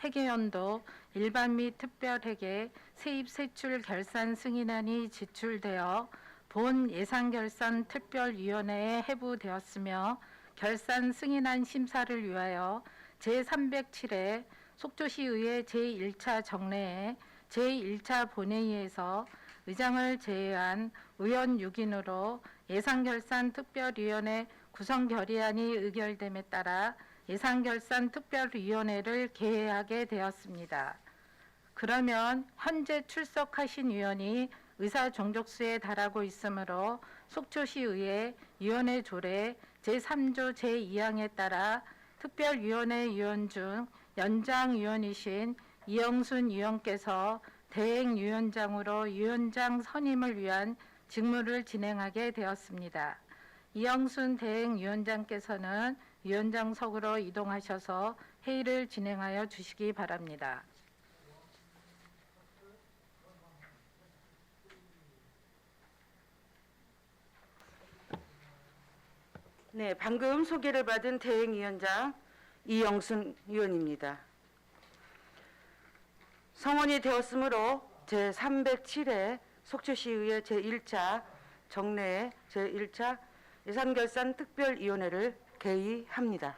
회계연도 일반 및 특별회계 세입세출 결산 승인안이 제출되어 본 예산결산 특별위원회에 회부되었으며 결산 승인안 심사를 위하여 제307회 속초시의회 제1차 정례회 제1차 본회의에서 의장을 제외한 의원 6인으로 예산결산 특별위원회 구성 결의안이 의결됨에 따라 예산결산특별위원회를 개회하게 되었습니다. 그러면 현재 출석하신 위원이 의사종족수에 달하고 있으므로 속초시의회 위원회 조례 제3조 제2항에 따라 특별위원회 위원 중 연장위원이신 이영순 위원께서 대행위원장으로 위원장 선임을 위한 직무를 진행하게 되었습니다. 이영순 대행위원장께서는 위원장석으로 이동하셔서 회의를 진행하여 주시기 바랍니다. 네, 방금 소개를 받은 대행위원장 이영순 위원입니다. 성원이 되었으므로 제307회 속초시의회 제1차 정례회 제1차 예산결산특별위원회를 개의합니다.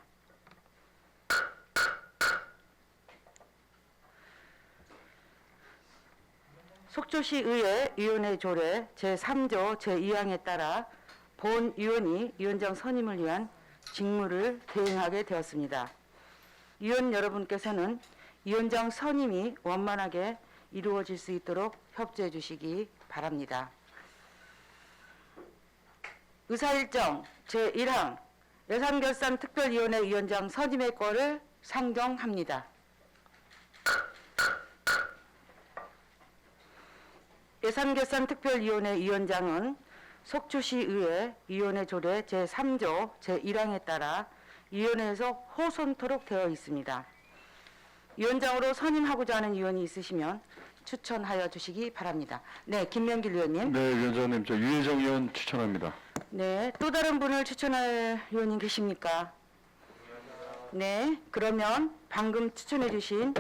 속초시의회 위원회 조례 제3조 제2항에 따라 본 위원이 위원장 선임을 위한 직무를 대행하게 되었습니다. 위원 여러분께서는 위원장 선임이 원만하게 이루어질 수 있도록 협조해 주시기 바랍니다. 의사일정 제1항 예산결산특별위원회 위원장 선임의 건을 상정합니다. 예산결산특별위원회 위원장은 속초시의회 위원회 조례 제3조 제1항에 따라 위원회에서 호선토록 되어 있습니다. 위원장으로 선임하고자 하는 위원이 있으시면 추천하여 주시기 바랍니다. 네, 김명길 위원님. 네, 위원장님, 저 유혜정 의원 추천합니다. 네, 또 다른 분을 추천할 위원님 계십니까? 네, 그러면 방금 추천해 주신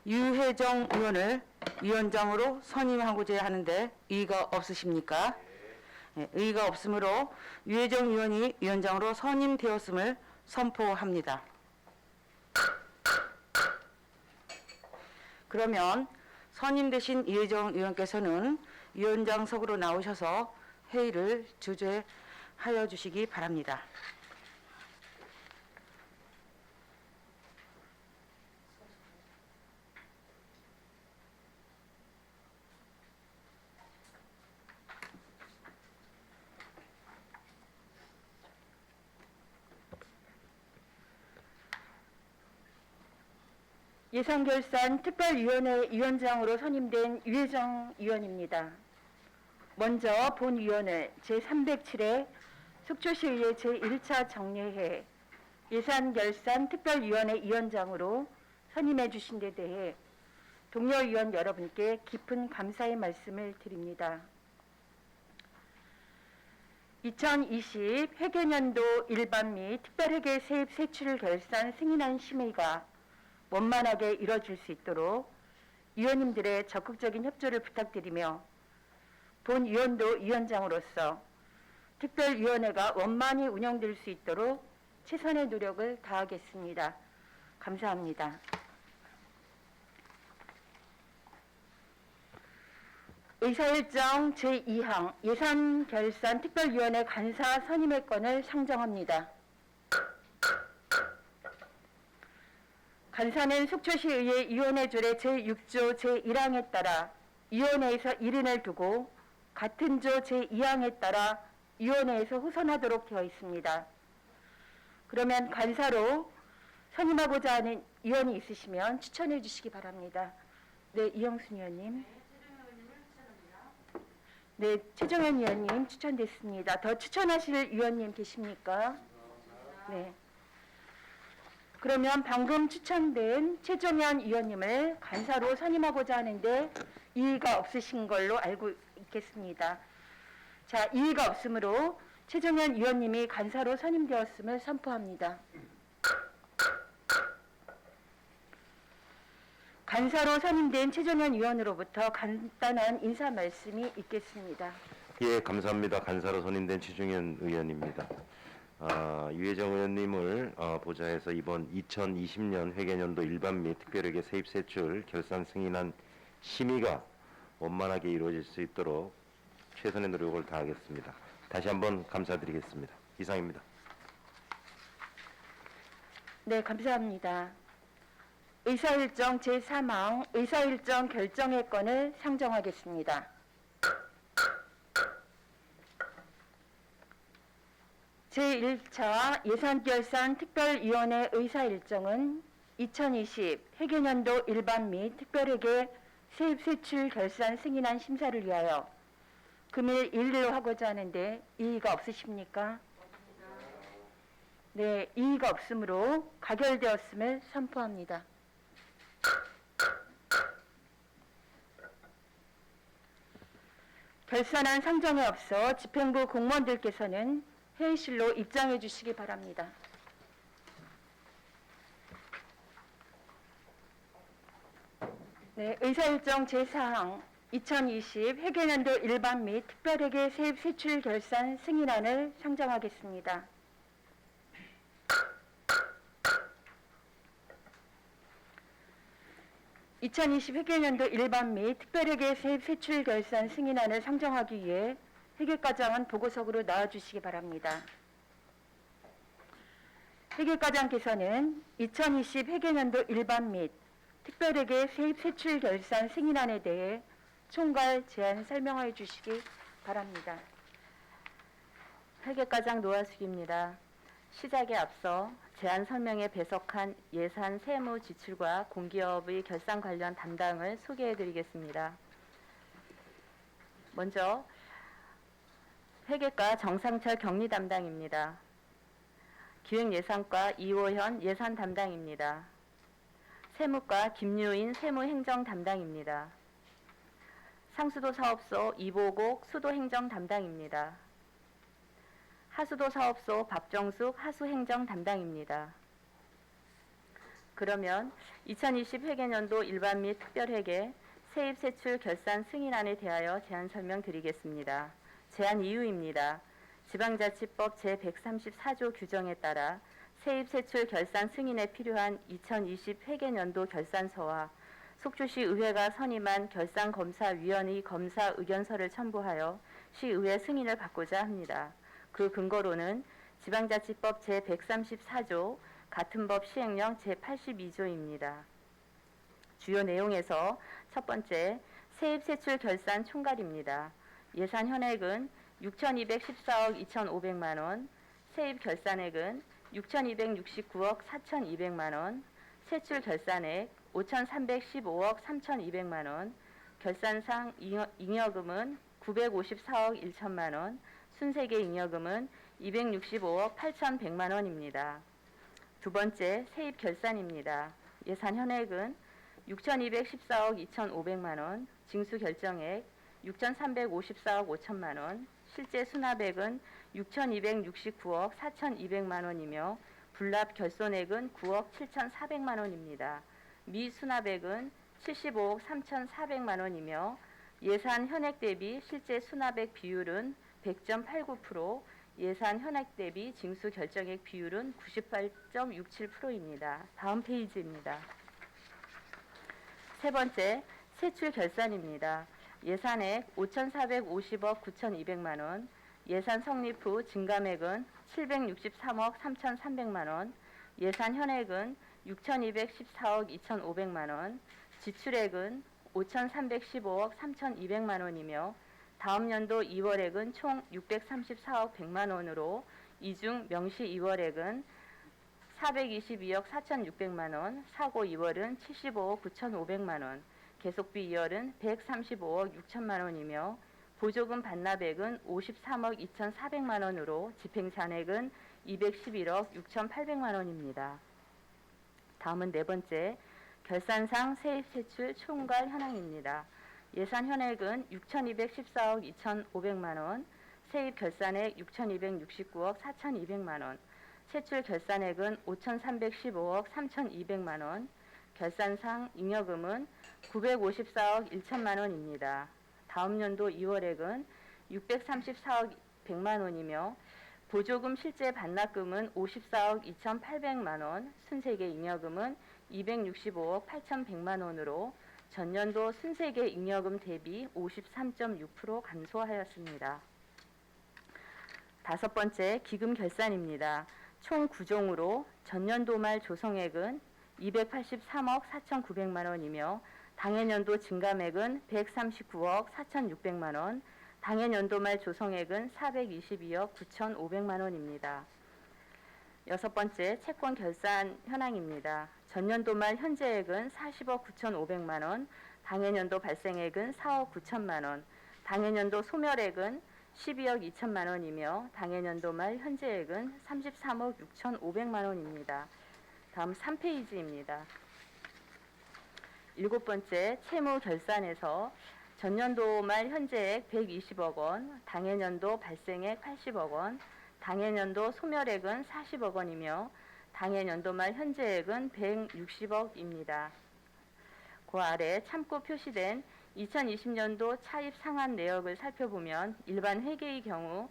유혜정 의원을 위원장으로 선임하고자 하는데 이의가 없으십니까? 네, 의의가 없으므로 유혜정 의원이 위원장으로 선임되었음을 선포합니다. 그러면 선임되신 유혜정 의원께서는 위원장석으로 나오셔서 회의를 주재하여 주시기 바랍니다. 예산결산특별위원회 위원장으로 선임된 유혜정 의원입니다. 먼저 본위원을 제307회 속초시의회 제1차 정례회 예산결산특별위원회 위원장으로 선임해 주신 데 대해 동료 위원 여러분께 깊은 감사의 말씀을 드립니다. 2020 회계년도 일반 및 특별회계 세입 세출 결산 승인안 심의가 원만하게 이뤄질 수 있도록 위원님들의 적극적인 협조를 부탁드리며 본 위원도 위원장으로서 특별위원회가 원만히 운영될 수 있도록 최선의 노력을 다하겠습니다. 감사합니다. 의사일정 제2항 예산결산특별위원회 간사 선임의 건을 상정합니다. 간사는 속초시의회 위원회 조례 제6조 제1항에 따라 위원회에서 1인을 두고 같은 조 제2항에 따라 위원회에서 호선하도록 되어 있습니다. 그러면 간사로 선임하고자 하는 위원이 있으시면 추천해 주시기 바랍니다. 네, 이영순 위원님. 네, 최정현 위원님 추천됐습니다. 더 추천하실 위원님 계십니까? 네. 그러면 방금 추천된 최정현 위원님을 간사로 선임하고자 하는데 이의가 없으신 걸로 알고 있겠습니다. 자, 이의가 없으므로 최정현 위원님이 간사로 선임되었음을 선포합니다. 간사로 선임된 최종현 의원으로부터 간단한 인사 말씀이 있겠습니다. 예, 감사합니다. 간사로 선임된 최중현 의원입니다. 유해정 의원님을 보좌해서 이번 2020년 회계년도 일반 및 특별회계 세입세출 결산 승인안 심의가 원만하게 이루어질 수 있도록 최선의 노력을 다하겠습니다. 다시 한번 감사드리겠습니다. 이상입니다. 네, 감사합니다. 의사일정 제3항 의사일정 결정의 건을 상정하겠습니다. 제1차 예산결산 특별위원회 의사일정은 2020 회계년도 일반 및 특별회계 세입세출 결산 승인안 심사를 위하여 금일 1일로 하고자 하는데 이의가 없으십니까? 네, 이의가 없으므로 가결되었음을 선포합니다. 결산안 상정에 앞서 집행부 공무원들께서는 회의실로 입장해 주시기 바랍니다. 네, 의사일정 제4항 2020 회계년도 일반 및 특별회계 세입세출 결산 승인안을 상정하겠습니다. (2020) 회계년도 일반 및 특별회계 세입세출 결산 승인안을 상정하기 위해 회계과장은 보고석으로 나와주시기 바랍니다. 회계과장께서는 2020 회계년도 일반 및 특별회계 세입세출 결산 승인안에 대해 총괄 제안 설명하여 주시기 바랍니다. 회계과장 노하숙입니다. 시작에 앞서 제안 설명에 배석한 예산 세무 지출과 공기업의 결산 관련 담당을 소개해 드리겠습니다. 먼저 회계과 정상철 격리 담당입니다. 기획예산과 이호현 예산 담당입니다. 세무과 김유인 세무행정 담당입니다. 상수도 사업소 이보곡 수도행정 담당입니다. 하수도 사업소 박정숙 하수행정 담당입니다. 그러면 2020 회계년도 일반 및 특별회계 세입세출 결산 승인안에 대하여 제안 설명드리겠습니다. 제안 이유입니다. 지방자치법 제134조 규정에 따라 세입세출 결산 승인에 필요한 2020 회계년도 결산서와 속초시 의회가 선임한 결산검사위원회 검사 의견서를 첨부하여 시의회 승인을 받고자 합니다. 그 근거로는 지방자치법 제134조 같은 법 시행령 제82조입니다. 주요 내용에서 첫 번째, 세입세출 결산 총괄입니다. 예산 현액은 6,214억 2,500만 원, 세입 결산액은 6,269억 4,200만 원, 세출 결산액 5,315억 3,200만 원, 결산상 잉여금은 954억 1천만 원, 순세계 잉여금은 265억 8,100만 원입니다. 두 번째, 세입 결산입니다. 예산 현액은 6,214억 2,500만 원, 징수 결정액 6,354억 5천만 원, 실제 수납액은 6,269억 4,200만 원이며 불납 결손액은 9억 7,400만 원입니다. 미수납액은 75억 3,400만 원이며 예산 현액 대비 실제 수납액 비율은 100.89%, 예산 현액 대비 징수 결정액 비율은 98.67%입니다. 다음 페이지입니다. 세 번째, 세출 결산입니다. 예산액 5,450억 9,200만 원, 예산 성립 후 증감액은 763억 3,300만 원, 예산 현액은 6,214억 2,500만 원, 지출액은 5,315억 3,200만 원이며 다음 연도 2월액은 총 634억 100만 원으로 이 중 명시 2월액은 422억 4,600만 원, 사고 2월은 75억 9,500만 원, 계속비 2월은 135억 6천만 원이며 보조금 반납액은 53억 2,400만 원으로 집행 잔액은 211억 6,800만 원입니다. 다음은 네 번째, 결산상 세입세출 총괄 현황입니다. 예산 현액은 6,214억 2,500만 원, 세입 결산액 6,269억 4,200만 원, 세출 결산액은 5,315억 3,200만 원, 결산상 잉여금은 954억 1천만 원입니다. 다음 연도 2월액은 634억 100만 원이며 보조금 실제 반납금은 54억 2,800만 원, 순세계 잉여금은 265억 8,100만 원으로 전년도 순세계 잉여금 대비 53.6% 감소하였습니다. 다섯 번째, 기금 결산입니다. 총 9종으로 전년도 말 조성액은 283억 4,900만 원이며 당해년도 증감액은 139억 4,600만 원, 당해년도 말 조성액은 422억 9,500만 원입니다. 여섯 번째, 채권 결산 현황입니다. 전년도 말 현재액은 40억 9,500만 원, 당해년도 발생액은 4억 9천만 원, 당해년도 소멸액은 12억 2천만 원이며 당해년도 말 현재액은 33억 6,500만 원입니다. 다음 3페이지입니다. 일곱 번째, 채무 결산에서 전년도 말 현재액 120억 원, 당해년도 발생액 80억 원, 당해년도 소멸액은 40억 원이며 당해년도 말 현재액은 160억입니다. 그 아래 참고 표시된 2020년도 차입 상환 내역을 살펴보면 일반 회계의 경우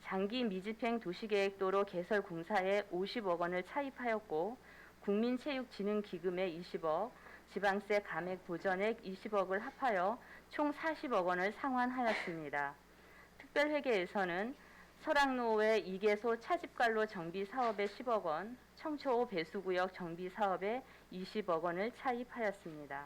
장기 미집행 도시계획도로 개설 공사에 50억 원을 차입하였고 국민체육진흥기금에 20억, 지방세 감액 보전액 20억을 합하여 총 40억 원을 상환하였습니다. 특별회계에서는 설악로외 2개소 차집관로 정비 사업에 10억 원, 청초호 배수구역 정비 사업에 20억 원을 차입하였습니다.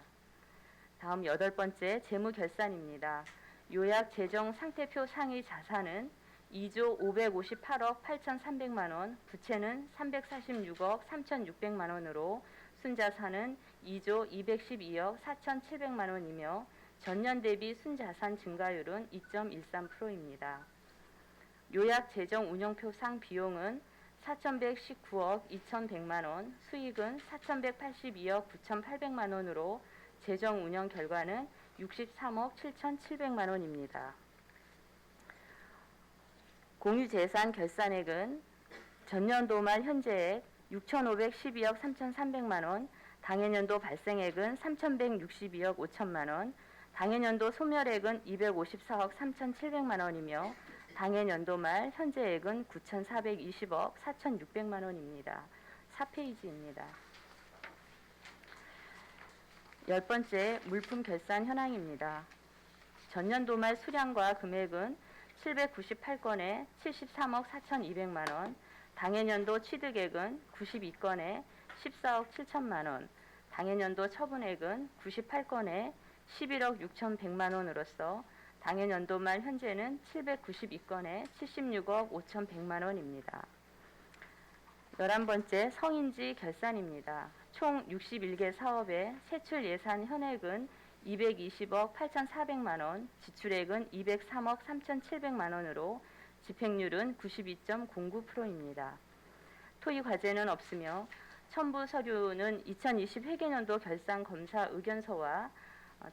다음 여덟 번째, 재무결산입니다. 요약 재정 상태표 상의 자산은 2조 558억 8,300만 원, 부채는 346억 3,600만 원으로 순자산은 2조 212억 4,700만 원이며 전년 대비 순자산 증가율은 2.13%입니다. 요약 재정 운영표상 비용은 4,119억 2,100만 원, 수익은 4,182억 9,800만 원으로 재정 운영 결과는 63억 7,700만 원입니다. 공유재산 결산액은 전년도 말 현재액 6,512억 3,300만 원, 당해년도 발생액은 3,162억 5천만 원, 당해년도 소멸액은 254억 3,700만 원이며 당해년도 말 현재액은 9,420억 4,600만 원입니다. 4페이지입니다. 열 번째, 물품 결산 현황입니다. 전년도 말 수량과 금액은 798건에 73억 4,200만 원, 당해년도 취득액은 92건에 14억 7천만 원, 당해년도 처분액은 98건에 11억 6,100만 원으로서 당해년도 말 현재는 792건에 76억 5,100만 원입니다. 11번째, 성인지 결산입니다. 총 61개 사업의 세출 예산 현액은 220억 8,400만 원, 지출액은 203억 3,700만 원으로 집행률은 92.09%입니다. 토의 과제는 없으며 첨부 서류는 2020 회계년도 결산 검사 의견서와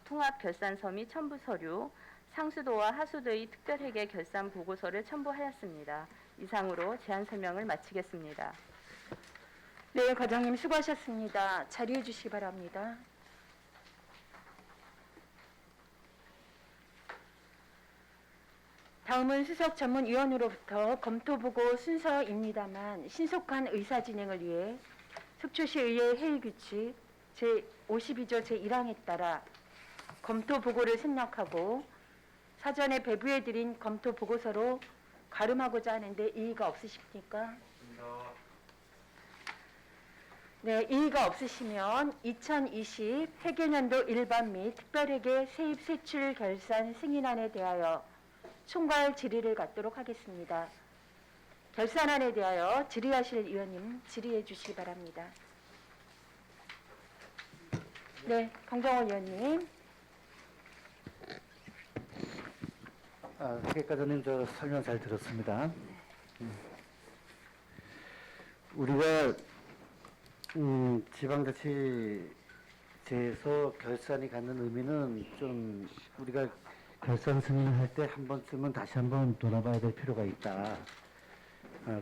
통합 결산서 및 첨부 서류, 상수도와 하수도의 특별회계 결산 보고서를 첨부하였습니다. 이상으로 제안 설명을 마치겠습니다. 네, 과장님 수고하셨습니다. 자리해 주시기 바랍니다. 다음은 수석 전문위원으로부터 검토보고 순서입니다만 신속한 의사진행을 위해 속초시의회 회의규칙 제52조 제1항에 따라 검토보고를 생략하고 사전에 배부해드린 검토보고서로 가름하고자 하는데 이의가 없으십니까? 네, 이의가 없으시면 2020 회계년도 일반 및 특별회계 세입 세출 결산 승인안에 대하여 총괄 질의를 갖도록 하겠습니다. 결산안에 대하여 질의하실 위원님 질의해 주시기 바랍니다. 네, 강정원 위원님. 회계과장님 저 설명 잘 들었습니다. 우리가 지방자치제에서 결산이 갖는 의미는 좀 우리가 결산 승인을 할 때 한 번쯤은 다시 한번 돌아봐야 될 필요가 있다.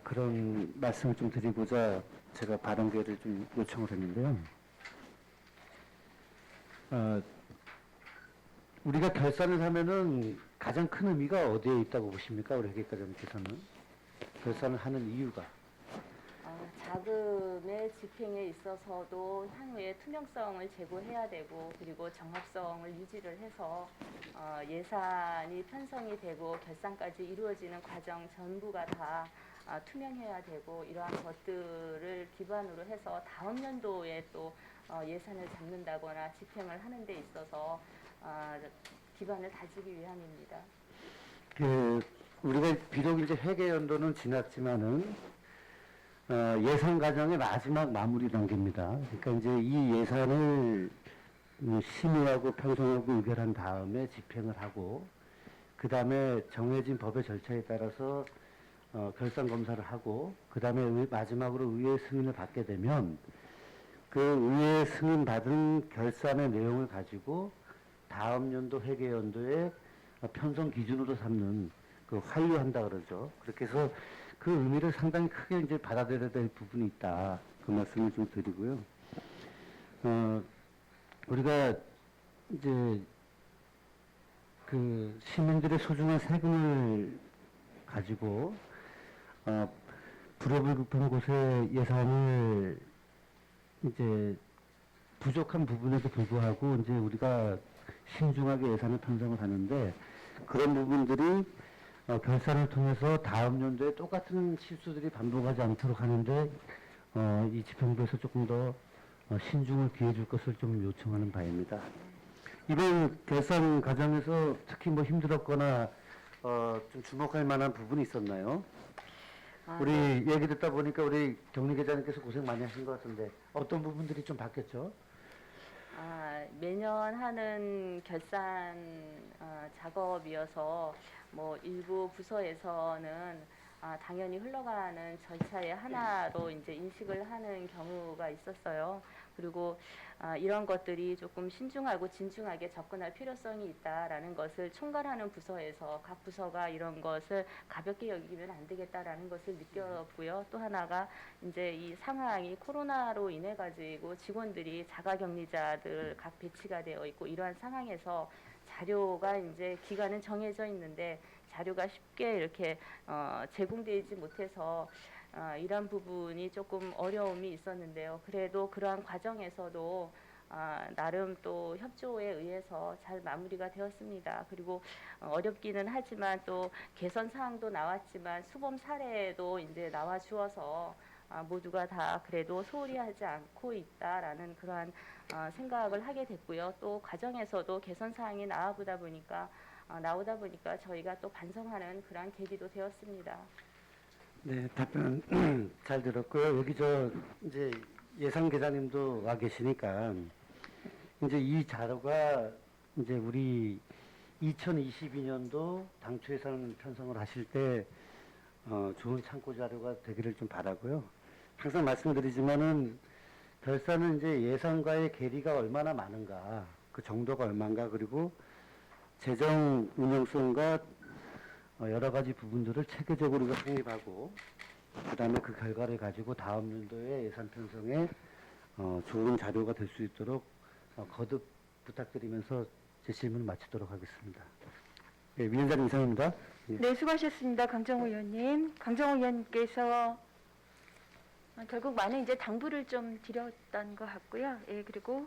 그런 말씀을 좀 드리고자 제가 발언 기회를 좀 요청을 했는데요. 우리가 결산을 하면은 가장 큰 의미가 어디에 있다고 보십니까? 우리 회계과장님께서는 결산을 하는 이유가. 자금의 집행에 있어서도 향후에 투명성을 제고해야 되고 그리고 정합성을 유지를 해서 예산이 편성이 되고 결산까지 이루어지는 과정 전부가 다 투명해야 되고 이러한 것들을 기반으로 해서 다음 연도에 또 예산을 잡는다거나 집행을 하는 데 있어서 기반을 다지기 위함입니다. 우리가 비록 이제 회계 연도는 지났지만은 예산 과정의 마지막 마무리 단계입니다. 그러니까 이제 이 예산을 심의하고 편성하고 의결한 다음에 집행을 하고 그 다음에 정해진 법의 절차에 따라서 결산 검사를 하고 그 다음에 마지막으로 의회 승인을 받게 되면 그 의회 승인 받은 결산의 내용을 가지고 다음 연도 회계 연도에 편성 기준으로 삼는 그 환류한다 그러죠. 그렇게 해서 그 의미를 상당히 크게 이제 받아들여야 될 부분이 있다. 그 말씀을 좀 드리고요. 우리가 이제 그 시민들의 소중한 세금을 가지고 불효불급한 곳에 예산을 이제 부족한 부분에도 불구하고 이제 우리가 신중하게 예산을 편성을 하는데 그런 부분들이 결산을 통해서 다음 연도에 똑같은 실수들이 반복하지 않도록 하는데 이 집행부에서 조금 더 신중을 기해 줄 것을 좀 요청하는 바입니다. 이번 결산 과정에서 특히 뭐 힘들었거나 좀 주목할 만한 부분이 있었나요? 우리 얘기 듣다 보니까 우리 경리 계장님께서 고생 많이 하신 것 같은데 어떤 부분들이 좀 바뀌었죠? 매년 하는 결산 작업이어서 뭐 일부 부서에서는 당연히 흘러가는 절차의 하나로 이제 인식을 하는 경우가 있었어요. 그리고 이런 것들이 조금 신중하고 진중하게 접근할 필요성이 있다라는 것을 총괄하는 부서에서 각 부서가 이런 것을 가볍게 여기면 안 되겠다라는 것을 느꼈고요. 또 하나가 이제 이 상황이 코로나로 인해 가지고 직원들이 자가격리자들 각 배치가 되어 있고 이러한 상황에서 자료가 이제 기간은 정해져 있는데 자료가 쉽게 이렇게 제공되지 못해서 이런 부분이 조금 어려움이 있었는데요. 그래도 그러한 과정에서도 나름 또 협조에 의해서 잘 마무리가 되었습니다. 그리고 어렵기는 하지만 또 개선 사항도 나왔지만 수범 사례도 이제 나와 주어서 모두가 다 그래도 소홀히 하지 않고 있다라는 그러한 생각을 하게 됐고요. 또 과정에서도 개선 사항이 나오다 보니까 저희가 또 반성하는 그러한 계기도 되었습니다. 네, 답변 잘 들었고요. 여기 이제 예산 계장님도 와 계시니까 이제 이 자료가 이제 우리 2022년도 당초 예산 편성을 하실 때 좋은 참고 자료가 되기를 좀 바라고요. 항상 말씀드리지만은 결산은 이제 예산과의 괴리가 얼마나 많은가, 그 정도가 얼마인가, 그리고 재정 운영성과 여러 가지 부분들을 체계적으로 확립하고 그다음에 그 결과를 가지고 다음 연도에 예산 편성에 좋은 자료가 될 수 있도록 거듭 부탁드리면서 제 질문을 마치도록 하겠습니다. 네, 위원장님 이상입니다. 네, 수고하셨습니다. 강정호 의원님. 강정호 의원님께서 결국 많은 이제 당부를 좀 드렸던 것 같고요. 예, 그리고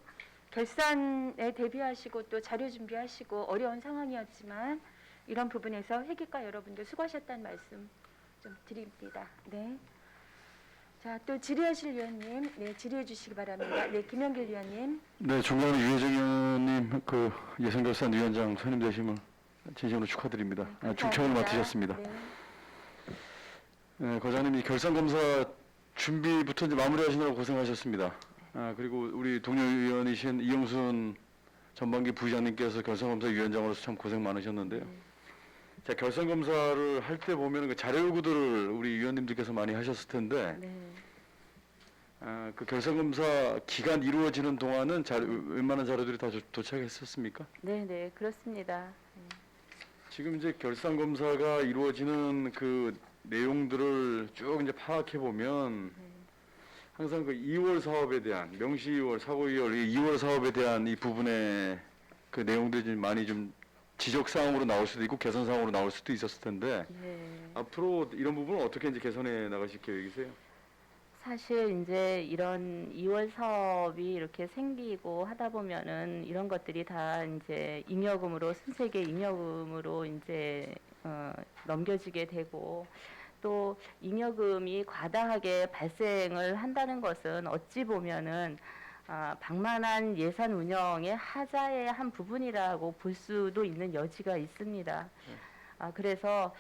결산에 대비하시고 또 자료 준비하시고 어려운 상황이었지만 이런 부분에서 회계과 여러분들 수고하셨다는 말씀 좀 드립니다. 네. 자, 또 질의하실 위원님, 네, 질의해 주시기 바랍니다. 네, 김영길 위원님. 네, 존경하는 유해정 의원님 그 예산결산위원장 선임되심을 진심으로 축하드립니다. 중청을 감사합니다. 맡으셨습니다. 네. 네, 과장님 이 결산검사 준비부터 이제 마무리하시느라고 고생하셨습니다. 그리고 우리 동료 의원이신 이영순 전반기 부의장님께서 결산검사위원장으로서 참 고생 많으셨는데요. 자, 결산검사를 할 때 보면 그 자료 요구들을 우리 위원님들께서 많이 하셨을 텐데, 네. 그 결산검사 기간 이루어지는 동안은 웬만한 자료들이 다 도착했었습니까? 네, 그렇습니다. 지금 이제 결산검사가 이루어지는 그 내용들을 쭉 이제 파악해 보면 항상 그 2월 사업에 대한 명시 2월, 사고 2월, 이 2월 사업에 대한 이 부분의 그 내용들이 좀 많이 좀 지적 사항으로 나올 수도 있고 개선 사항으로 나올 수도 있었을 텐데 네. 앞으로 이런 부분을 어떻게 이제 개선해 나가실 계획이세요? 사실 이제 이런 2월 사업이 이렇게 생기고 하다 보면은 이런 것들이 다 이제 잉여금으로 순세계 잉여금으로 이제 넘겨지게 되고 또 잉여금이 과다하게 발생을 한다는 것은 어찌 보면은 방만한 예산 운영의 하자의 한 부분이라고 볼 수도 있는 여지가 있습니다. 그래서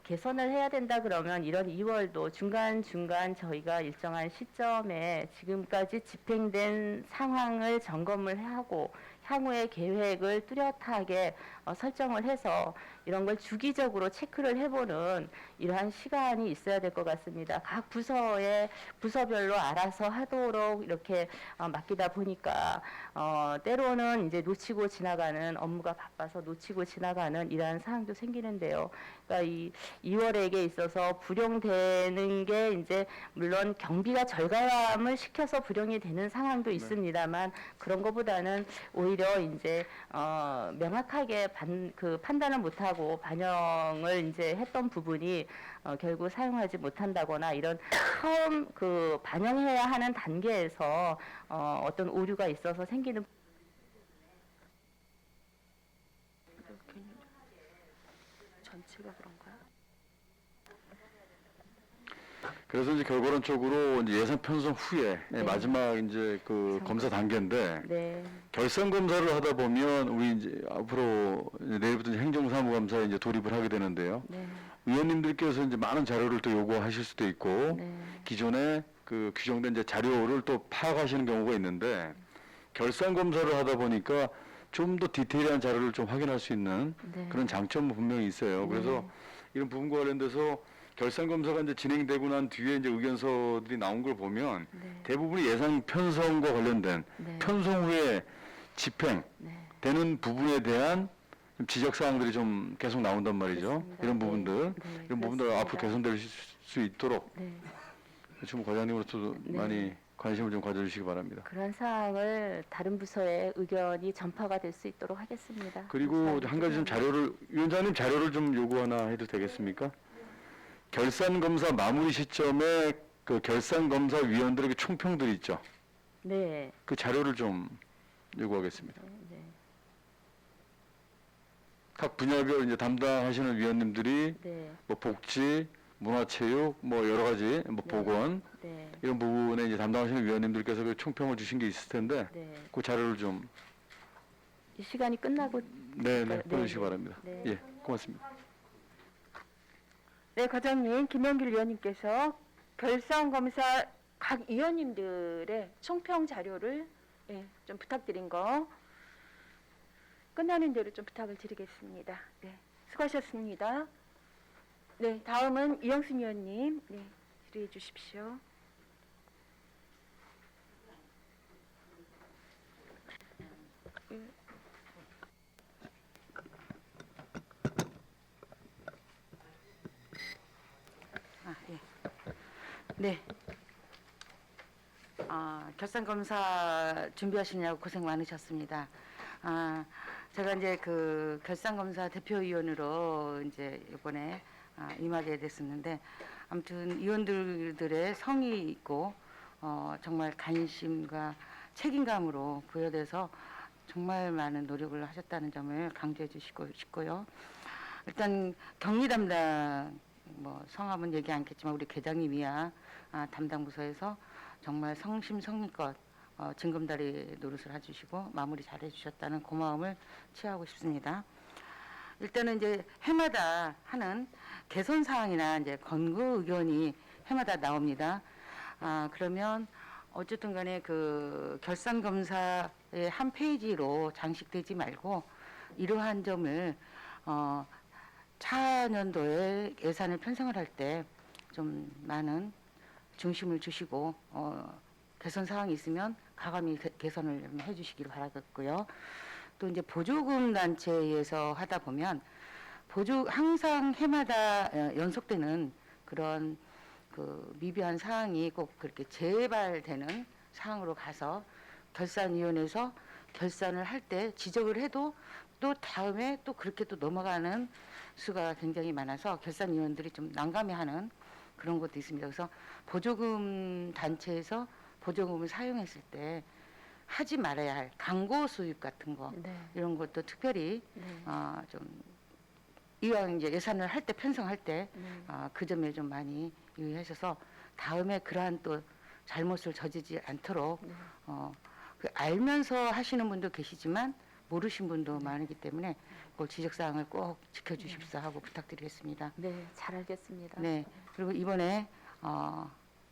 개선을 해야 된다 그러면 이런 2월도 중간중간 저희가 일정한 시점에 지금까지 집행된 상황을 점검을 하고 향후의 계획을 뚜렷하게 설정을 해서 이런 걸 주기적으로 체크를 해보는 이러한 시간이 있어야 될 것 같습니다. 각 부서별로 알아서 하도록 이렇게 맡기다 보니까 때로는 이제 놓치고 지나가는 업무가 바빠서 놓치고 지나가는 이러한 사항도 생기는데요. 그러니까 이 2월에게 있어서 불용되는 게 이제 물론 경비가 절감을 시켜서 불용이 되는 상황도 있습니다만 그런 것보다는 오히려 이제 명확하게 판단을 못하고 반영을 이제 했던 부분이 결국 사용하지 못한다거나 이런 처음 그 반영해야 하는 단계에서 어떤 오류가 있어서 생기는 전체가 그런가요? 그래서 이제 결과론적으로 이제 예산 편성 후에 네. 마지막 이제 그 검사 단계인데 네, 결산 검사를 하다 보면 우리 이제 앞으로 이제 내일부터 이제 행정사무감사에 이제 돌입을 하게 되는데요. 네, 위원님들께서 이제 많은 자료를 또 요구하실 수도 있고 네, 기존에 그 규정된 이제 자료를 또 파악하시는 경우가 있는데 결산 검사를 하다 보니까 좀 더 디테일한 자료를 좀 확인할 수 있는 네. 그런 장점은 분명히 있어요. 그래서 이런 부분과 관련돼서 결산 검사가 이제 진행되고 난 뒤에 이제 의견서들이 나온 걸 보면 네, 대부분이 예산 편성과 관련된 네. 편성 후에 집행되는 네. 부분에 대한 좀 지적 사항들이 좀 계속 나온단 말이죠. 그렇습니다. 이런 네. 부분들, 네, 이런 부분들 그렇습니다. 앞으로 개선될 수 있도록 네. 지금 과장님으로서도 네. 많이 관심을 좀 가져주시기 바랍니다. 그런 사항을 다른 부서의 의견이 전파가 될 수 있도록 하겠습니다. 그리고 한 가지 좀 자료를 위원장님 자료를 좀 요구 하나 해도 되겠습니까? 결산 검사 마무리 시점에 그 결산 검사 위원들에게 총평들이 있죠. 네, 그 자료를 좀 요구하겠습니다. 네, 각 분야별 이제 담당하시는 위원님들이 네, 뭐 복지, 문화체육, 뭐 여러 가지 뭐 네. 보건 네, 이런 부분에 이제 담당하시는 위원님들께서 그 총평을 주신 게 있을 텐데 네. 그 자료를 좀 이 시간이 끝나고 네, 네, 보내주시기 네. 바랍니다. 네. 예, 고맙습니다. 네, 과장님, 김영길 위원님께서 결산검사 각 위원님들의 총평 자료를 좀 부탁드린 거 끝나는 대로 좀 부탁을 드리겠습니다. 네, 수고하셨습니다. 네, 다음은 이영순 위원님, 네, 질의해 주십시오. 예. 네. 결산 검사 준비하시냐고 고생 많으셨습니다. 제가 이제 그 결산 검사 대표위원으로 이제 이번에 임하게 됐었는데 아무튼 위원들의 성의 있고 정말 관심과 책임감으로 부여돼서 정말 많은 노력을 하셨다는 점을 강조해 주시고 싶고요. 일단 격리 담당 뭐 성함은 얘기 않겠지만 우리 계장님이야 담당 부서에서 정말 성심성의껏 징검다리 노릇을 해주시고 마무리 잘 해주셨다는 고마움을 취하고 싶습니다. 일단은 이제 해마다 하는 개선 사항이나 이제 권고 의견이 해마다 나옵니다. 그러면 어쨌든 간에 그 결산 검사의 한 페이지로 장식되지 말고 이러한 점을 차년도에 예산을 편성을 할 때 좀 많은 중심을 주시고 개선 사항이 있으면 가감히 개선을 좀 해주시기를 바라겠고요. 또 이제 보조금 단체에서 하다 보면 항상 해마다 연속되는 그런 그 미비한 사항이 꼭 그렇게 재발되는 사항으로 가서 결산위원회에서 결산을 할 때 지적을 해도 또 다음에 또 그렇게 또 넘어가는 수가 굉장히 많아서 결산위원들이 좀 난감해하는 그런 것도 있습니다. 그래서 보조금 단체에서 보조금을 사용했을 때 하지 말아야 할 광고 수입 같은 거 네. 이런 것도 특별히 네. 좀 이왕 이제 예산을 할 때 편성할 때 네. 그 점에 좀 많이 유의하셔서 다음에 그러한 또 잘못을 저지지 않도록 네. 그 알면서 하시는 분도 계시지만 모르신 분도 많기 때문에 그 지적사항을 꼭 지켜주십사 하고 부탁드리겠습니다. 네, 잘 알겠습니다. 네. 그리고 이번에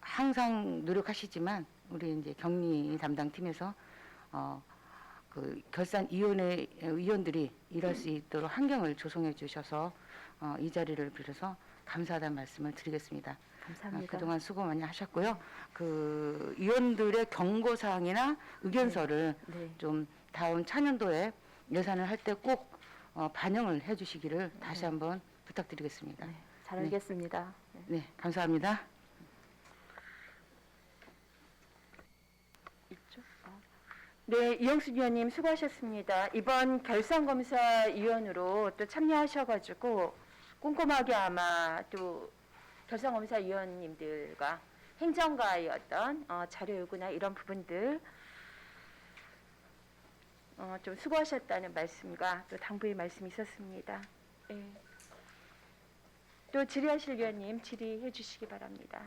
항상 노력하시지만 우리 이제 격리 담당팀에서 그 결산위원회 위원들이 일할 수 있도록 환경을 조성해 주셔서 이 자리를 빌어서 감사하다는 말씀을 드리겠습니다. 감사합니다. 그동안 수고 많이 하셨고요. 그 위원들의 경고 사항이나 의견서를 네. 좀 다음 차년도에 예산을 할 때 꼭 반영을 해주시기를 다시 한번 부탁드리겠습니다. 네, 잘 네. 알겠습니다. 네. 네, 감사합니다. 이쪽? 네, 이영순 위원님 수고하셨습니다. 이번 결산검사위원으로 또 참여하셔가지고 꼼꼼하게 아마 또 결산검사위원님들과 행정가의 어떤 자료 요구나 이런 부분들 좀 수고하셨다는 말씀과 또 당부의 말씀이 있었습니다. 네. 또 질의하실 위원님 질의해 주시기 바랍니다.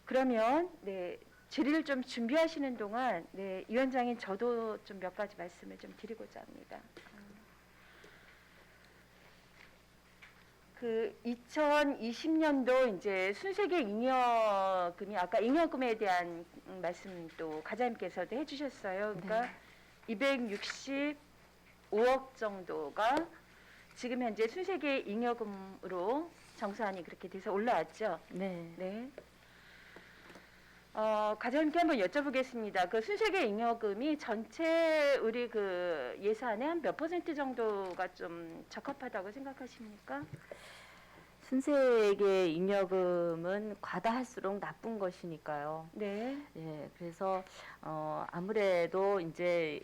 그러면 네. 질의를 좀 준비하시는 동안 네, 위원장인 저도 좀 몇 가지 말씀을 좀 드리고자 합니다. 그 2020년도 이제 순세계 잉여금이 아까 잉여금에 대한 말씀도 가자님께서도 해주셨어요. 그러니까 265억 정도가 지금 현재 순세계 잉여금으로 정산이 그렇게 돼서 올라왔죠. 네. 네. 가장님께 한번 여쭤보겠습니다. 그 순세계 잉여금이 전체 우리 그 예산의 한 몇 % 정도가 좀 적합하다고 생각하십니까? 순세계 잉여금은 과다할수록 나쁜 것이니까요. 네. 예, 그래서 아무래도 이제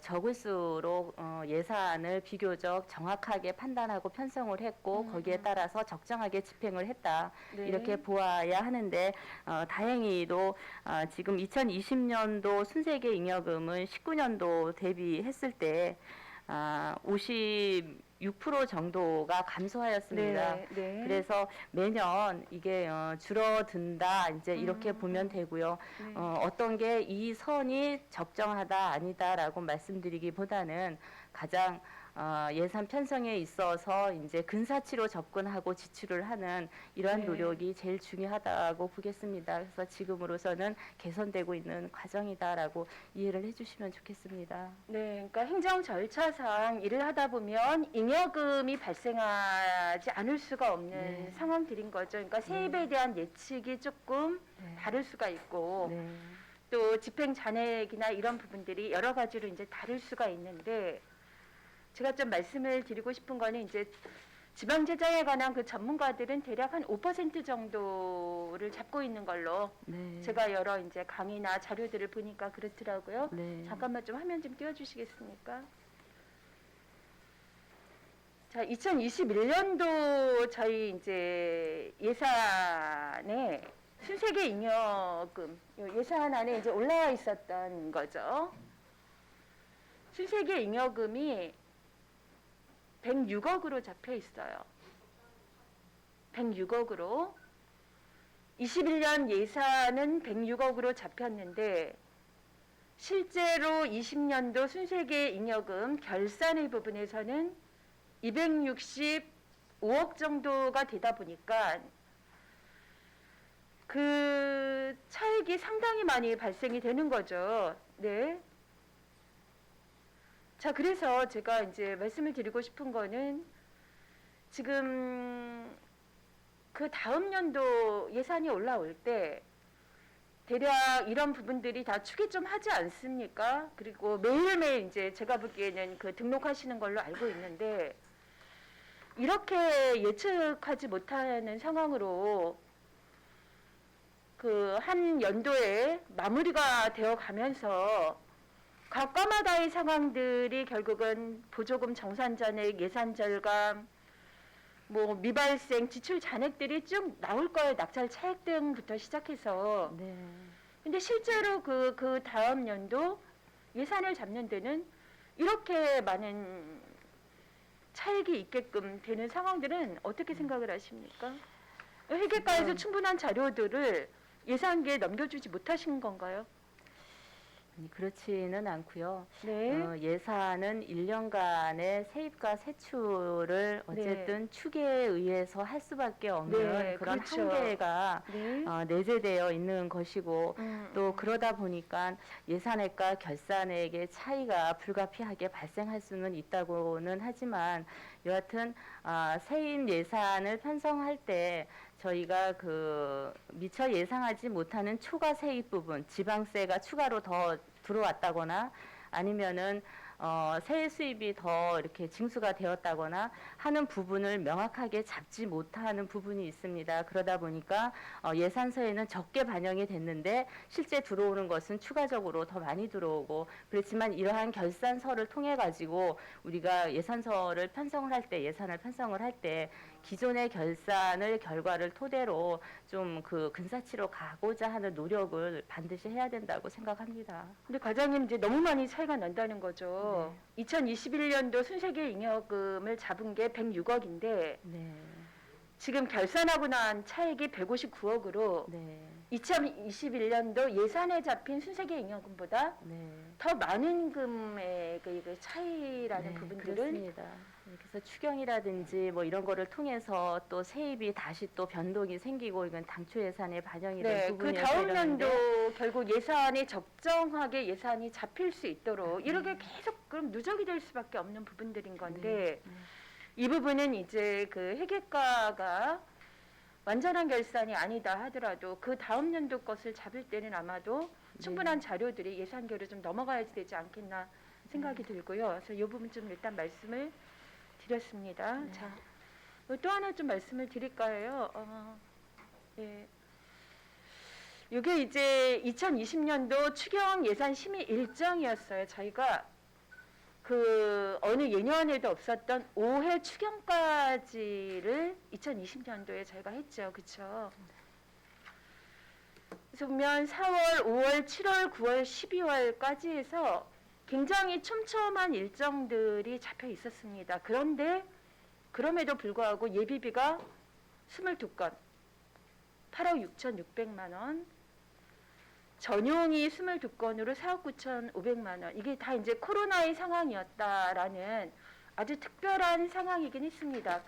적을수록 예산을 비교적 정확하게 판단하고 편성을 했고 거기에 따라서 적정하게 집행을 했다. 네. 이렇게 보아야 하는데 다행히도 지금 2020년도 순세계 잉여금은 19년도 대비했을 때 56% 정도가 감소하였습니다. 네. 네. 그래서 매년 이게 줄어든다 이제 이렇게 보면 되고요. 네. 어떤 게 이 선이 적정하다 아니다라고 말씀드리기보다는 가장 예산 편성에 있어서 이제 근사치로 접근하고 지출을 하는 이러한 네. 노력이 제일 중요하다고 보겠습니다. 그래서 지금으로서는 개선되고 있는 과정이다라고 이해를 해주시면 좋겠습니다. 네, 그러니까 행정 절차상 일을 하다 보면 잉여금이 발생하지 않을 수가 없는 네. 상황들인 거죠. 그러니까 세입에 대한 예측이 조금 네. 다를 수가 있고 네. 또 집행 잔액이나 이런 부분들이 여러 가지로 이제 다를 수가 있는데 제가 좀 말씀을 드리고 싶은 거는 이제 지방재정에 관한 그 전문가들은 대략 한 5% 정도를 잡고 있는 걸로 네. 제가 여러 이제 강의나 자료들을 보니까 그렇더라고요. 네. 잠깐만 좀 화면 좀 띄워주시겠습니까? 자, 2021년도 저희 이제 예산에 순세계 잉여금 요 예산 안에 이제 올라와 있었던 거죠. 순세계 잉여금이 106억으로 잡혀 있어요. 106억으로 21년 예산은 106억으로 잡혔는데 실제로 20년도 순세계 잉여금 결산의 부분에서는 265억 정도가 되다 보니까 그 차익이 상당히 많이 발생이 되는 거죠. 네. 자, 그래서 제가 이제 말씀을 드리고 싶은 거는 지금 그 다음 연도 예산이 올라올 때 대략 이런 부분들이 다 추계 좀 하지 않습니까? 그리고 매일매일 이제 제가 보기에는 그 등록하시는 걸로 알고 있는데 이렇게 예측하지 못하는 상황으로 그 한 연도에 마무리가 되어 가면서 각 과마다의 상황들이 결국은 보조금 정산 잔액, 예산 절감, 뭐 미발생, 지출 잔액들이 쭉 나올 거예요. 낙찰 차액 등부터 시작해서. 네. 근데 실제로 그 다음 연도 예산을 잡는 데는 이렇게 많은 차익이 있게끔 되는 상황들은 어떻게 생각을 하십니까? 회계과에서 충분한 자료들을 예산계에 넘겨주지 못하신 건가요? 아니, 그렇지는 않고요. 네. 예산은 1년간의 세입과 세출을 어쨌든 축에 의해서 할 수밖에 없는 네, 그런 그렇죠. 한계가 네. 내재되어 있는 것이고 또 음. 그러다 보니까 예산액과 결산액의 차이가 불가피하게 발생할 수는 있다고는 하지만 여하튼 세입 예산을 편성할 때 저희가 그 미처 예상하지 못하는 초과 세입 부분, 지방세가 추가로 더 들어왔다거나 아니면은 세액 수입이 더 이렇게 징수가 되었다거나 하는 부분을 명확하게 잡지 못하는 부분이 있습니다. 그러다 보니까 예산서에는 적게 반영이 됐는데 실제 들어오는 것은 추가적으로 더 많이 들어오고 그렇지만 이러한 결산서를 통해 가지고 우리가 예산서를 편성을 할 때 예산을 편성을 할 때 기존의 결산을 결과를 토대로 좀 그 근사치로 가고자 하는 노력을 반드시 해야 된다고 생각합니다. 근데 과장님 이제 너무 많이 차이가 난다는 거죠. 2021년도 순세계 잉여금을 잡은 게 106억인데 네. 지금 결산하고 난 차액이 159억으로 네. 2021년도 예산에 잡힌 순세계 잉여금보다 네. 더 많은 금액의 그 차이라는 네, 부분들은 그렇습니다. 그래서 추경이라든지 뭐 이런 거를 통해서 또 세입이 다시 또 변동이 생기고 이건 당초 예산에 반영이 된 네, 그 부분이어서 다음 이러는데 연도 결국 예산이 적정하게 예산이 잡힐 수 있도록 이렇게 계속 그럼 누적이 될 수밖에 없는 부분들인 건데 네. 이 부분은 이제 그 회계과가 완전한 결산이 아니다 하더라도 그 다음 연도 것을 잡을 때는 아마도 충분한 자료들이 예산계로 좀 넘어가야 되지 않겠나 생각이 들고요. 그래서 이 부분 좀 일단 말씀을 드렸습니다. 네. 자, 또 하나 좀 말씀을 드릴까요? 예. 이게 이제 2020년도 추경 예산 심의 일정이었어요. 저희가 그 어느 예년에도 없었던 5회 추경까지를 2020년도에 저희가 했죠. 그렇죠? 그래서 보면 4월, 5월, 7월, 9월, 12월까지 해서 굉장히 촘촘한 일정들이 잡혀 있었습니다. 그런데 그럼에도 불구하고 예비비가 22건, 8억 6,600만 원, 전용이 22건으로 4억 9,500만 원. 이게 다 이제 코로나의 상황이었다라는 아주 특별한 상황이긴 했습니다.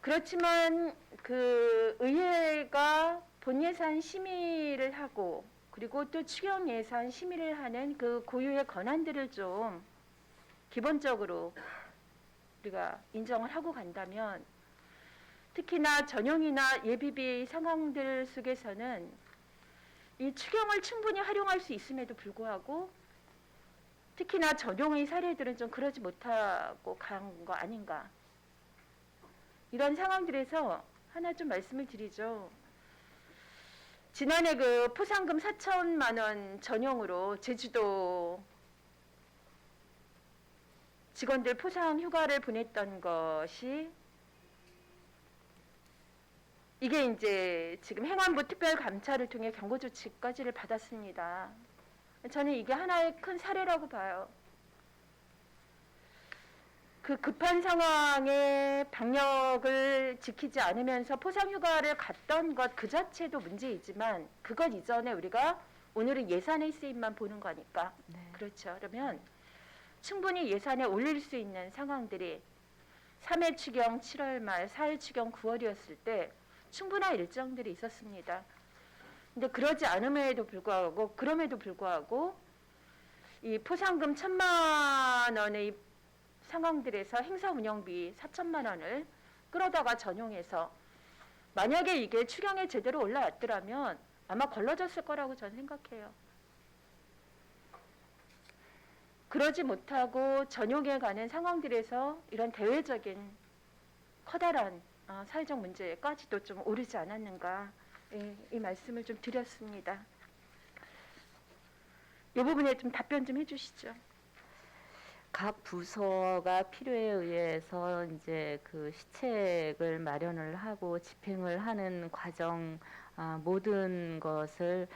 그렇지만 그 의회가 본예산 심의를 하고 그리고 또 추경 예산 심의를 하는 그 고유의 권한들을 좀 기본적으로 우리가 인정을 하고 간다면 특히나 전용이나 예비비 상황들 속에서는 이 추경을 충분히 활용할 수 있음에도 불구하고 특히나 전용의 사례들은 좀 그러지 못하고 간 거 아닌가. 이런 상황들에서 하나 좀 말씀을 드리죠. 지난해 그 포상금 4천만 원 전용으로 제주도 직원들 포상 휴가를 보냈던 것이 이게 이제 지금 행안부 특별감찰을 통해 경고 조치까지를 받았습니다. 저는 이게 하나의 큰 사례라고 봐요. 그 급한 상황에 방역을 지키지 않으면서 포상휴가를 갔던 것 그 자체도 문제이지만 그것 이전에 우리가 오늘은 예산의 쓰임만 보는 거니까 네. 그렇죠. 그러면 충분히 예산에 올릴 수 있는 상황들이 3회 추경 7월 말, 4회 추경 9월이었을 때 충분한 일정들이 있었습니다. 근데 그러지 않음에도 불구하고 그럼에도 불구하고 이 포상금 1,000만 원의 상황들에서 행사 운영비 4천만 원을 끌어다가 전용해서 만약에 이게 추경에 제대로 올라왔더라면 아마 걸러졌을 거라고 저는 생각해요. 그러지 못하고 전용에 가는 상황들에서 이런 대외적인 커다란 사회적 문제까지도 좀 오르지 않았는가, 예, 이 말씀을 좀 드렸습니다. 이 부분에 좀 답변 좀 해주시죠. 각 부서가 필요에 의해서 이제 그 시책을 마련을 하고 집행을 하는 과정, 모든 것을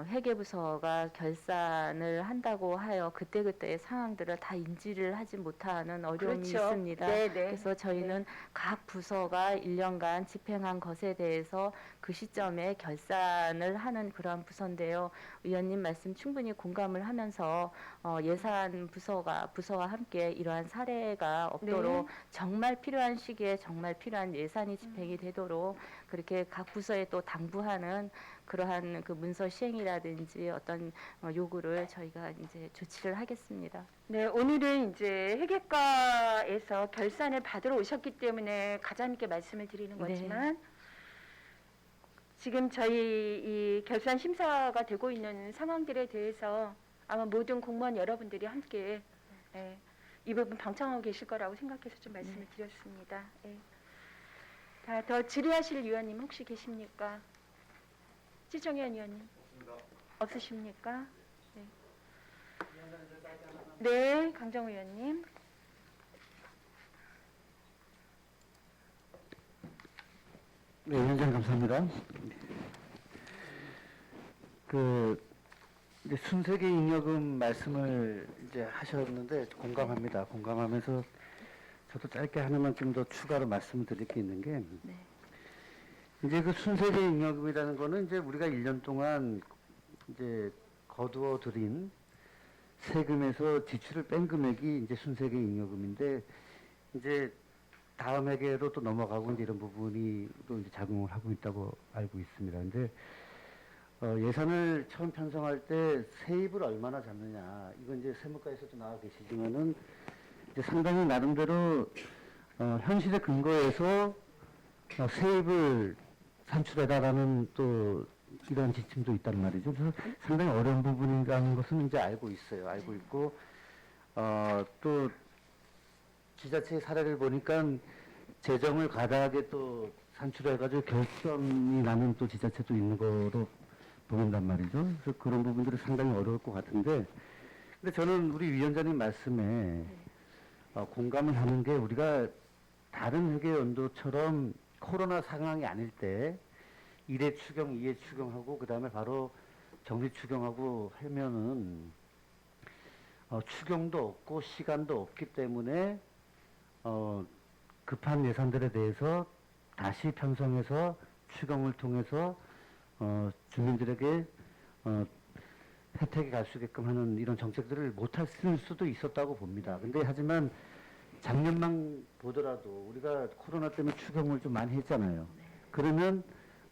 회계부서가 결산을 한다고 하여 그때그때의 상황들을 다 인지를 하지 못하는 어려움이 그렇죠. 있습니다. 네, 네. 그래서 저희는 각 부서가 1년간 집행한 것에 대해서 그 시점에 결산을 하는 그러한 부서인데요. 의원님 말씀 충분히 공감을 하면서 예산 부서와 함께 이러한 사례가 없도록 네. 정말 필요한 시기에 정말 필요한 예산이 집행이 되도록 그렇게 각 부서에 또 당부하는 그러한 그 문서 시행이라든지 어떤 요구를 저희가 이제 조치를 하겠습니다. 네, 오늘은 이제 회계과에서 결산을 받으러 오셨기 때문에 가자미께 말씀을 드리는 네. 거지만 지금 저희 이 결산 심사가 되고 있는 상황들에 대해서 아마 모든 공무원 여러분들이 함께 예, 이 부분 방청하고 계실 거라고 생각해서 좀 말씀을 드렸습니다. 예. 더 질의하실 위원님 혹시 계십니까? 지정현 위원님 없으십니까? 네. 네, 강정우 의원님. 네, 위원장 감사합니다. 이제 순세계 잉여금 말씀을 이제 하셨는데 공감합니다. 공감하면서 저도 짧게 하나만 좀 더 추가로 말씀을 드릴 게 있는 게 네. 이제 그 순세계 잉여금이라는 거는 이제 우리가 1년 동안 이제 거두어 들인 세금에서 지출을 뺀 금액이 이제 순세계 잉여금인데 이제 다음 회계로 또 넘어가고 이제 이런 부분이 또 이제 작용을 하고 있다고 알고 있습니다. 근데 예산을 처음 편성할 때 세입을 얼마나 잡느냐 이건 이제 세무과에서도 나와 계시지만은 이제 상당히 나름대로 현실의 근거에서 세입을 산출해달라는 또 이런 지침도 있단 말이죠. 그래서 상당히 어려운 부분이라는 것은 이제 알고 있어요. 알고 있고 또 지자체의 사례를 보니까 재정을 과다하게 또 산출해가지고 결점이 나는 또 지자체도 있는 거로 보인단 말이죠. 그래서 그런 부분들이 상당히 어려울 것 같은데, 근데 저는 우리 위원장님 말씀에 공감을 하는 게 우리가 다른 회계 연도처럼 코로나 상황이 아닐 때 1회 추경, 2회 추경하고 그 다음에 바로 정기 추경하고 하면은 추경도 없고 시간도 없기 때문에 급한 예산들에 대해서 다시 편성해서 추경을 통해서 주민들에게 혜택이 갈 수 있게끔 하는 이런 정책들을 못할 수도 있었다고 봅니다. 근데 하지만 작년만 보더라도 우리가 코로나 때문에 추경을 좀 많이 했잖아요. 그러면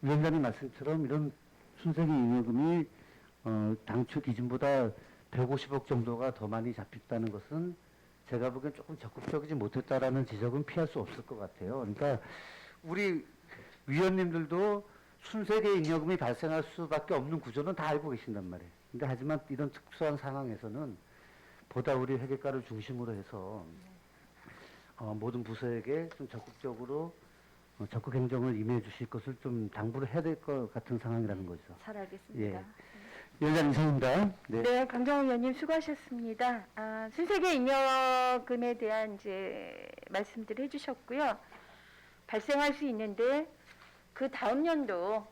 위원장님 말씀처럼 이런 순세기 잉여금이 당초 기준보다 150억 정도가 더 많이 잡혔다는 것은 제가 보기엔 조금 적극적이지 못했다라는 지적은 피할 수 없을 것 같아요. 그러니까 우리 위원님들도 순세계 잉여금이 발생할 수밖에 없는 구조는 다 알고 계신단 말이에요. 근데 하지만 이런 특수한 상황에서는 보다 우리 회계과를 중심으로 해서 모든 부서에게 좀 적극적으로 적극 행정을 임해 주실 것을 좀 당부를 해야 될 것 같은 상황이라는 거죠. 잘 알겠습니다. 예. 위원장 이상입니다. 네. 네, 강정우 의원님 수고하셨습니다. 순세계 잉여금에 대한 이제 말씀들을 해주셨고요. 발생할 수 있는데 그 다음 연도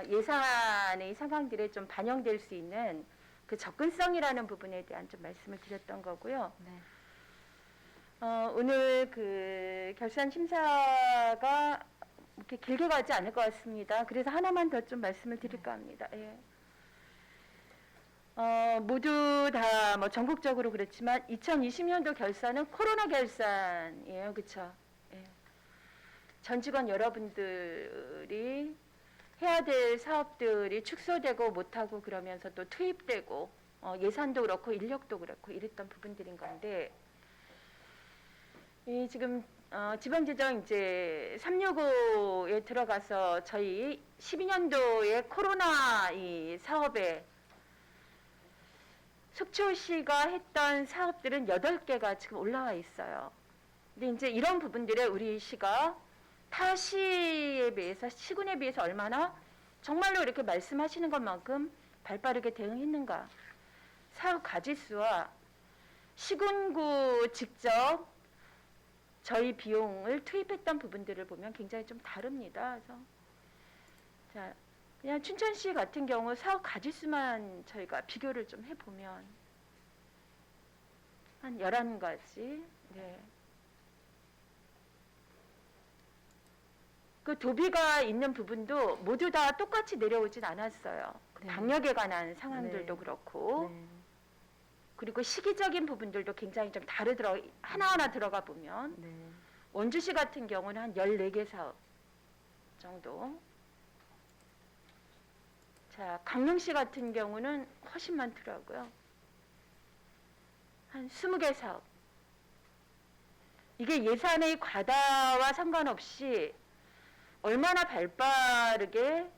예산의 상황들에 좀 반영될 수 있는 그 접근성이라는 부분에 대한 좀 말씀을 드렸던 거고요. 네. 오늘 그 결산 심사가 이렇게 길게 가지 않을 것 같습니다. 그래서 하나만 더 좀 말씀을 드릴까 합니다. 예. 모두 다 뭐 전국적으로 그렇지만 2020년도 결산은 코로나 결산이에요. 그렇죠? 예. 전 직원 여러분들이 해야 될 사업들이 축소되고 못하고 그러면서 또 투입되고 예산도 그렇고 인력도 그렇고 이랬던 부분들인 건데 이 지금 지방재정 이제 365에 들어가서 저희 12년도에 코로나 이 사업에 속초시가 했던 사업들은 8개가 지금 올라와 있어요. 근데 이제 이런 부분들에 우리 시가 타 시에 비해서 시군에 비해서 얼마나 정말로 이렇게 말씀하시는 것만큼 발빠르게 대응했는가. 사업 가지수와 시군구 직접 저희 비용을 투입했던 부분들을 보면 굉장히 좀 다릅니다. 그래서 자, 그냥 춘천시 같은 경우 사업 가지수만 저희가 비교를 좀 해보면 한 11가지. 네. 그 도비가 있는 부분도 모두 다 똑같이 내려오진 않았어요. 네. 방역에 관한 상황들도 네. 그렇고 네. 그리고 시기적인 부분들도 굉장히 좀 다르더라고요. 하나하나 들어가 보면 네. 원주시 같은 경우는 한 14개 사업 정도. 자, 강릉시 같은 경우는 훨씬 많더라고요. 한 20개 사업. 이게 예산의 과다와 상관없이 얼마나 발빠르게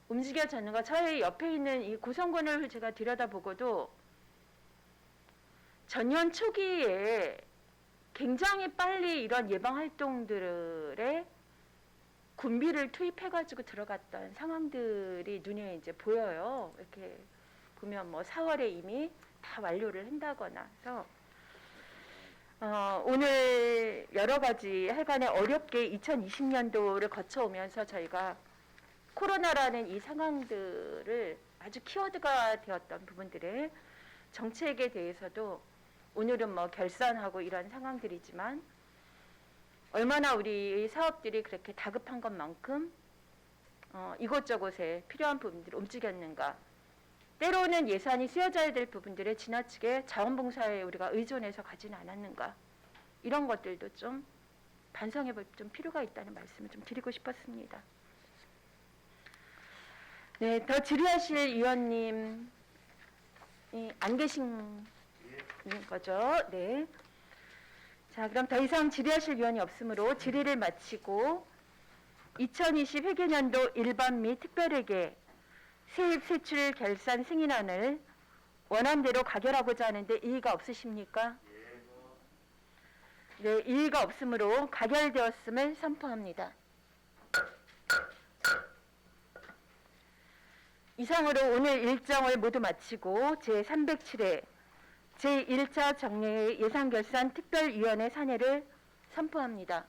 움직여졌는가. 저희 옆에 있는 이 고성군을 제가 들여다보고도 전년 초기에 굉장히 빨리 이런 예방 활동들에 군비를 투입해가지고 들어갔던 상황들이 눈에 이제 보여요. 이렇게 보면 뭐 4월에 이미 다 완료를 한다거나 해서 오늘 여러 가지 하여간에 어렵게 2020년도를 거쳐오면서 저희가 코로나라는 이 상황들을 아주 키워드가 되었던 부분들의 정책에 대해서도 오늘은 뭐 결산하고 이런 상황들이지만 얼마나 우리 사업들이 그렇게 다급한 것만큼 이곳저곳에 필요한 부분들을 움직였는가. 때로는 예산이 쓰여져야 될 부분들에 지나치게 자원봉사에 우리가 의존해서 가지는 않았는가. 이런 것들도 좀 반성해 볼 좀 필요가 있다는 말씀을 좀 드리고 싶었습니다. 네, 더 질의하실 위원님이 안 계신 거죠? 네. 자, 그럼 더 이상 질의하실 위원이 없으므로 질의를 마치고 2020 회계년도 일반 및 특별회계 세입 세출 결산 승인안을 원안대로 가결하고자 하는데 이의가 없으십니까? 네, 이의가 없으므로 가결되었음을 선포합니다. 이상으로 오늘 일정을 모두 마치고 제307회 제1차 정례의 예산결산 특별위원회 산회를 선포합니다.